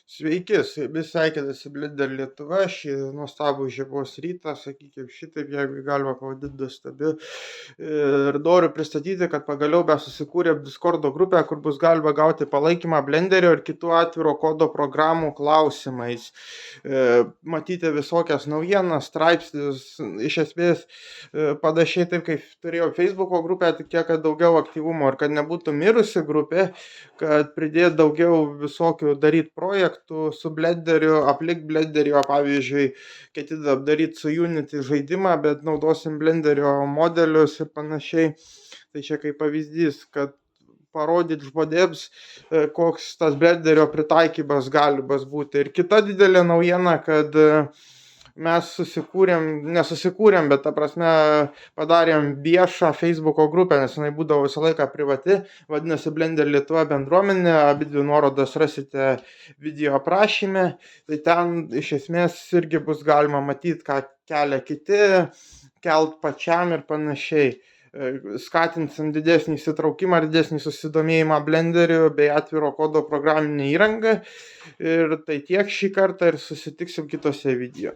Sveiki, su jumis sveikinasi Blender Lietuva, šį nuostabų žiemos rytą, sakykime šitaip, jeigu galima pavadinti nuostabiu. Ir noriu pristatyti, kad pagaliau mes susikūrėm Discordo grupę, kur bus galima gauti palaikymą Blenderio ir kitų atviro kodo programų klausimais. Matyti visokias naujienas, straipsnius, iš esmės panašiai taip, kaip turėjau Facebooko grupę, tik tiek, kad daugiau aktyvumo ir kad nebūtų mirusi grupė, kad pridėt daugiau visokių daryt projektų su Blenderiu, aplink Blenderio, pavyzdžiui, ketinam daryt su Unity žaidimą, bet naudosim Blenderio modelius ir panašiai. Tai čia kaip pavyzdys, kad parodyt žmonėms, koks tas Blenderio pritaikymas galimas būti. Ir kita didelė naujiena, kad mes nesusikūrėm, bet ta prasme padarėm viešą Facebooko grupę, nes jinai būdavo visą laiką privati, vadinasi Blender Lietuva bendruomenė, abidvi nuorodas rasite video aprašyme, tai ten iš esmės irgi bus galima matyti, ką kelia kiti, kelt pačiam ir panašiai. Skatinsim didesnį įsitraukimą ir didesnį susidomėjimą Blenderiu bei atviro kodo programinė įranga. Ir tai tiek šį kartą ir susitiksim kitose video.